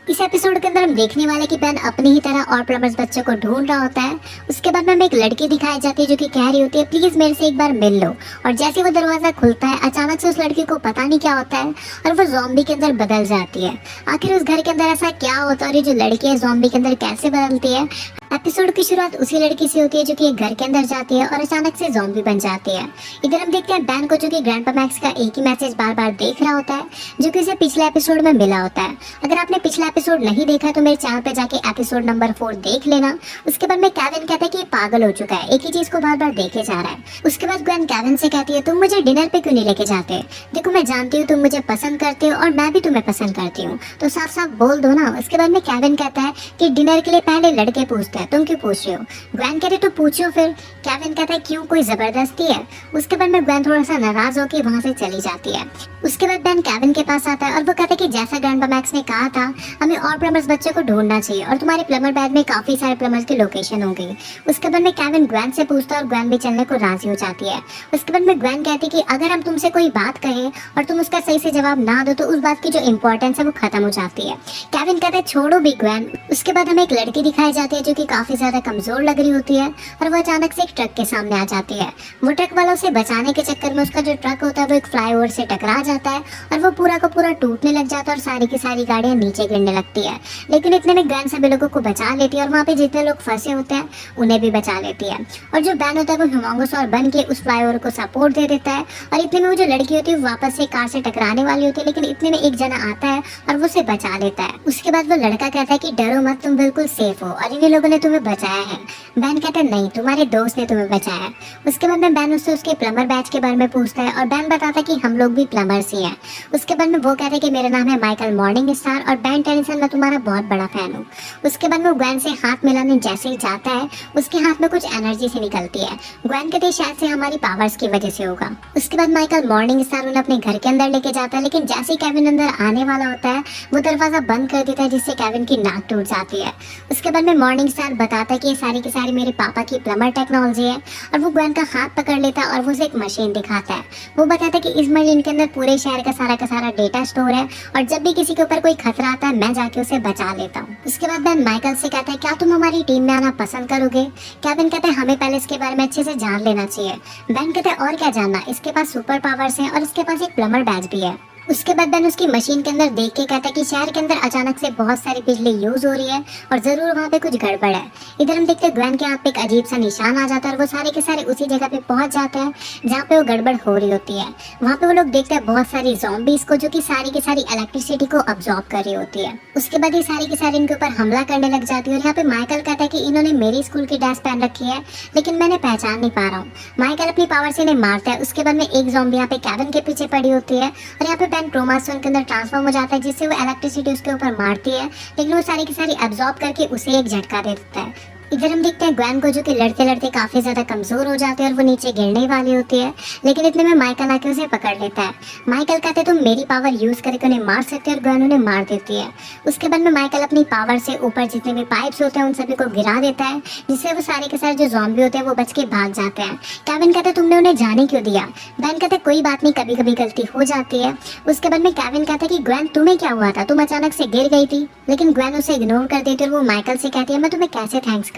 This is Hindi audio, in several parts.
इस एपिसोड के अंदर हम देखने वाले कि बेन अपनी ही तरह और प्लम्बर्स बच्चों को ढूंढ रहा होता है। उसके बाद में हमें एक लड़की दिखाई जाती है जो कि कह रही होती है प्लीज मेरे से एक बार मिल लो। और जैसे वो दरवाजा खुलता है अचानक से उस लड़की को पता नहीं क्या होता है और वो ज़ॉम्बी के अंदर बदल जाती है। आखिर उस घर के अंदर ऐसा क्या होता है और ये जो लड़की है ज़ॉम्बी के अंदर कैसे बदलती है। एपिसोड की शुरुआत उसी लड़की से होती है जो कि एक घर के अंदर जाती है और अचानक से ज़ॉम्बी बन जाती है। इधर हम देखते हैं बैन को जो कि ग्रैंडपा मैक्स का एक ही मैसेज बार बार देख रहा होता है जो कि उसे पिछले एपिसोड में मिला होता है। अगर आपने पिछला एपिसोड नहीं देखा तो मेरे चैनल पे जाके एपिसोड नंबर 4 देख लेना। उसके बाद में केविन कहता है कि ये पागल हो चुका है, एक ही चीज को बार बार देखे जा रहा है। उसके बाद ग्वेन केविन से कहती है तुम मुझे डिनर पे क्यों नहीं लेके जाते, देखो मैं जानती हूँ तुम मुझे पसंद करते हो और मैं भी तुम्हें पसंद करती हूँ, तो साफ साफ बोल दो ना। उसके बाद में केविन कहता है कि डिनर के लिए पहले लड़के पूछते हैं, तुम क्यों पूछ रहे हो। ग्वेन कहते तो पूछो फिर। केविन कहता है क्यों, कोई जबरदस्ती है। उसके बाद में ग्वेन थोड़ा सा नाराज होकर वहां से चली जाती है। उसके बाद बेन केविन के पास आता है और वो कहता है कि जैसा ग्रैंडपा मैक्स ने कहा था हमें और प्लम्बर्स बच्चों को ढूंढना चाहिए और तुम्हारे प्लम्बर बैग में काफी सारे प्लम्बर्स की लोकेशन होंगी। उसके बाद में केविन ग्वेन से पूछता है और ग्वेन भी चलने को राजी हो जाती है। उसके बाद में ग्वेन कहती है कि अगर हम तुमसे कोई बात कहें और तुम उसका सही से जवाब ना दो तो उस बात की जो इंपॉर्टेंस है वो खत्म हो जाती है। केविन कहता है छोड़ो भी ग्वेन। उसके बाद हमें एक लड़की दिखाई जाती है जो कि काफी ज्यादा कमजोर लग रही होती है और वो अचानक से एक ट्रक के सामने आ जाती है। वो ट्रक वालों से बचाने के चक्कर में उसका जो ट्रक होता है वो एक फ्लाईओवर से टकरा जाता है और वो पूरा का पूरा टूटने लग जाता है और सारी की सारी गाड़ियां नीचे गिरने लगती है। लेकिन इतने में ग्वेन सभी लोगों को बचा लेती है और वहाँ पे जितने लोग फंसे होते हैं उन्हें भी बचा लेती है। और जो बैन होता है वो ह्यूमंगोसॉर बन के उस फ्लाईओवर को सपोर्ट दे देता है और इतने में वो जो लड़की होती है वापस से कार से टकराने वाली होती है, लेकिन इतने में एक जना आता है और वो उसे बचा लेता है। उसके बाद वो लड़का कहता है कि डरो मत, तुम बिल्कुल सेफ हो और इन्हीं लोगों ने तुम्हें बचाया है। बैन कहता है नहीं, तुम्हारे दोस्त ने तुम्हें बचाया है। उसके बाद में बैन उससे उसके प्लम्बर बैच के बारे में पूछता है और बैन बताता है कि हम लोग भी प्लम्बर्स ही हैं। उसके बाद में वो कहता है कि मेरा नाम है माइकल मॉर्निंग स्टार और बैन टेनिसन मैं तुम्हारा बहुत बड़ा फैन हूँ। उसके बाद में ग्वेन से हाथ मिलाने जैसे ही जाता है उसके हाथ में कुछ एनर्जी से निकलती है। ग्वेन कहते शायद से हमारी पावर्स की वजह से होगा। उसके बाद माइकल मॉर्निंग स्टार उन्हें अपने घर के अंदर लेके जाता है, लेकिन जैसे ही केविन अंदर आने वाला होता है वो दरवाजा बंद कर देता है जिससे केविन की नाक टूट जाती है। उसके बाद में मॉर्निंग स्टार बताता है कि ये सारी की सारी मेरे पापा की प्लम्बर टेक्नोलॉजी है और वो ग्वेन का हाथ पकड़ लेता है और वो उसे एक मशीन दिखाता है। वो बताता है कि इस मशीन के अंदर पूरे शहर का सारा डेटा स्टोर है और जब भी किसी के ऊपर कोई खतरा आता है मैं जाके उसे बचा लेता हूँ। उसके बाद बैन माइकल से कहता है क्या तुम हमारी टीम में आना पसंद करोगे। केविन कहते हैं हमें पहले इसके बारे में अच्छे से जान लेना चाहिए। बैन कहते हैं और क्या जानना, इसके पास सुपर पावर्स हैं और इसके पास एक प्लम्बर बैच भी है। उसके बाद बैन उसकी मशीन के अंदर देख के कहता है कि शहर के अंदर अचानक से बहुत सारी बिजली यूज हो रही है और जरूर वहाँ पे कुछ गड़बड़ है। इधर हम देखते हैं ग्वेन के हाथ पे एक अजीब सा निशान आ जाता है और वो सारे के सारे उसी जगह पे पहुंच जाते हैं जहाँ पे वो गड़बड़ हो रही होती है। वहाँ पे वो लोग देखते हैं बहुत सारी ज़ॉम्बीज को जो कि सारी की सारी इलेक्ट्रिसिटी को अब्सॉर्ब कर रही होती है। उसके बाद ये सारी की सारी इनके ऊपर हमला करने लग जाती है और यहाँ पे माइकल कहता है कि इन्होंने मेरी स्कूल की ड्रेस पहन रखी है लेकिन मैंने पहचान नहीं पा रहा हूँ। माइकल अपनी पावर से इन्हें मारता है। उसके बाद में एक ज़ॉम्बी यहाँ पे केविन के पीछे पड़ी होती है और यहाँ पे बैन क्रोमास्टोन के अंदर ट्रांसफॉर्म हो जाता है जिससे वो इलेक्ट्रिसिटी उसके ऊपर मारती है, लेकिन वो सारी की सारी अब्सॉर्ब करके उसे एक झटका दे देता है। इधर हम देखते हैं ग्वेन को जो कि लड़ते लड़ते काफी ज्यादा कमजोर हो जाती है और वो नीचे गिरने वाली होती है, लेकिन इतने में माइकल आके उसे पकड़ लेता है। माइकल कहते तुम मेरी पावर यूज करके उन्हें मार सकते हो और ग्वेन उन्हें मार देती है। उसके बाद में माइकल अपनी पावर से ऊपर जितने भी पाइप्स होते हैं उन सभी को गिरा देता है जिससे वो सारे के सारे जो ज़ॉम्बी होते हैं वो बच के भाग जाते हैं। केविन कहते तुमने उन्हें जाने क्यों दिया। बैन कहते कोई बात नहीं, कभी कभी गलती हो जाती है। उसके बाद में केविन कहता है कि ग्वेन तुम्हें क्या हुआ था, तुम अचानक से गिर गई थी, लेकिन ग्वेन उसे इग्नोर कर देती है और वो माइकल से कहती है मैं तुम्हें कैसे थैंक्स कहूँ।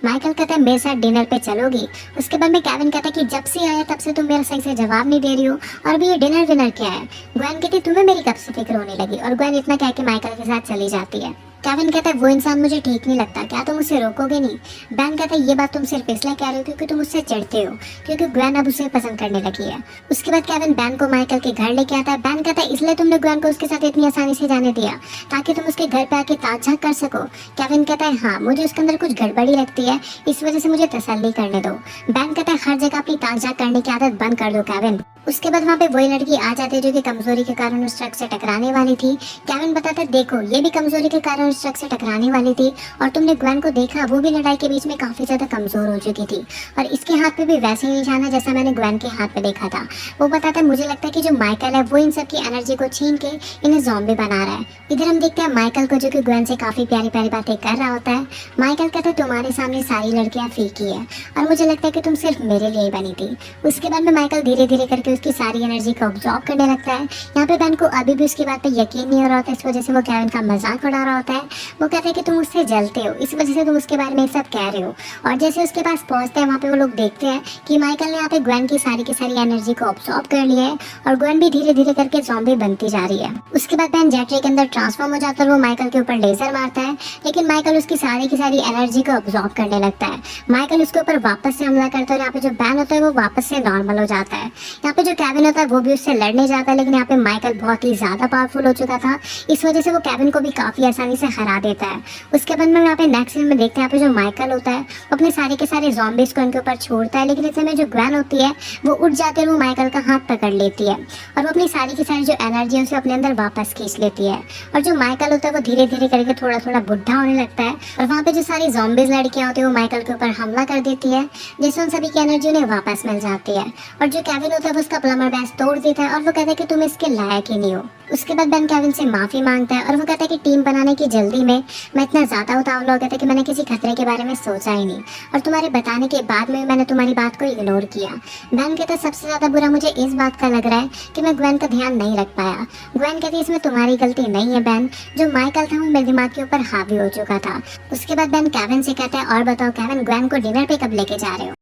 माइकल कहता है मेरे साथ डिनर पे चलोगी। उसके बाद में केविन कहता है कि जब से आया तब से तुम मेरा सही से जवाब नहीं दे रही हो और अभी ये डिनर विनर क्या है। ग्वेन कहती तुम्हें मेरी कब से फिक्र होने लगी और ग्वेन इतना कह के माइकल के साथ चली जाती है। केविन कहता है वो इंसान मुझे ठीक नहीं लगता, क्या तुम उसे रोकोगे नहीं। बैन कहता है ये बात तुम सिर्फ इसलिए कह रहे हो क्योंकि तुम उससे चिढ़ते हो, क्योंकि ग्वेन अब उसे पसंद करने लगी है। उसके बाद केविन बैन को माइकल के घर लेके आता है। बैन कहता है इसलिए तुमने ग्वेन को उसके साथ इतनी आसानी से जाने दिया ताकि तुम उसके घर पे आके ताक झांक कर सको। केविन कहता है हाँ, मुझे उसके अंदर कुछ गड़बड़ी लगती है, इस वजह से मुझे तसल्ली करने दो। बैन कहता है हर जगह अपनी ताक झांक करने की आदत बंद कर दो केविन। उसके बाद वहाँ पे वही लड़की आ जाती है जो कि कमजोरी के कारण उस ट्रक से टकराने वाली थी। केविन बताता है देखो ये भी कमजोरी के कारण उस ट्रक से टकराने वाली थी और तुमने ग्वेन को देखा, वो भी लड़ाई के बीच में काफी ज्यादा कमजोर हो चुकी थी और इसके हाथ पे भी वैसे ही निशान है जैसा मैंने ग्वेन के हाथ पे देखा था। वो बताता है, मुझे लगता है कि जो माइकल है वो इन सब की एनर्जी को छीन के इन्हें ज़ॉम्बी बना रहा है। इधर हम देखते हैं माइकल को, जो कि ग्वेन से काफी प्यारी प्यारी बातें कर रहा होता है। माइकल कहता है, तुम्हारे सामने सारी लड़कियां फीकी है और मुझे लगता है कि तुम सिर्फ मेरे लिए ही बनी थी। उसके बाद में माइकल धीरे धीरे करके उसकी सारी एनर्जी को ऑब्जॉर्व करने लगता है। यहाँ पे बेन को अभी भी उसकी बात पे यकीन नहीं हो रहा होता है, इस वजह से वो केविन का मजाक उड़ा रहा होता है। वो कहते हैं कि तुम उससे जलते हो, इस वजह से तुम उसके बारे में एक सब कह रहे हो। और जैसे उसके पास पहुंचते हैं, वहाँ पे वो लोग देखते हैं कि माइकल ने यहाँ पे ग्वेन की सारी एनर्जी को ऑब्जॉर्व कर लिया है और ग्वेन भी धीरे धीरे करके ज़ॉम्बी बनती जा रही है। उसके बाद बेन जेट रे के अंदर ट्रांसफॉर्म हो जाता है और वो माइकल के ऊपर लेजर मारता है, लेकिन माइकल उसकी सारी एनर्जी को ऑब्जॉर्व करने लगता है। माइकल उसके ऊपर वापस से हमला करता है और यहाँ पे जो बैन होता है वो वापस से नॉर्मल हो जाता है। यहाँ पे जो केविन होता है वो भी उससे लड़ने जाता है, लेकिन यहाँ पे माइकल बहुत ही ज्यादा पावरफुल हो चुका था, इस वजह से वो केविन को भी काफी आसानी से हरा देता है। उसके बाद में यहाँ पे नेक्स्ट सीन में देखते हैं, यहाँ पे जो माइकल होता है वो अपने सारे के सारे ज़ॉम्बीज को उनके ऊपर छोड़ता है, लेकिन इस समय जो ग्वेन होती है वो उठ जाती है और वो माइकल का हाथ पकड़ लेती है और वो अपनी सारी की सारी जो एनर्जी है उसे अपने अंदर वापस खींच लेती है। और जो माइकल होता है वो धीरे धीरे करके थोड़ा थोड़ा बुढ़ा होने लगता है और वहाँ पे जो सारी ज़ॉम्बीज लड़कियाँ होती है वो माइकल के ऊपर हमला कर देती है, जिससे उन सभी की एनर्जी उन्हें वापस मिल जाती है। और जो केविन होता है वो उसका प्लमर बैस तोड़ देता है और वो कहता है कि तुम इसके लायक ही नहीं हो। उसके बाद बेन केविन से माफी मांगता है और वो कहता है कि टीम बनाने की जल्दी में मैं इतना ज्यादा उतावला हो गया था कि मैंने किसी खतरे के बारे में सोचा ही नहीं और तुम्हारे बताने के बाद में मैंने तुम्हारी बात को इग्नोर किया। बेन कहता है, सबसे ज्यादा बुरा मुझे इस बात का लग रहा है कि मैं ग्वेन का ध्यान नहीं रख पाया। ग्वेन कहती है, इसमें तुम्हारी गलती नहीं है बेन, जो माइकल था वो मेरे दिमाग के ऊपर हावी हो चुका था। उसके बाद बेन केविन से कहता है, और बताओ केविन, ग्वेन को डिनर पे कब लेके जा रहे हो?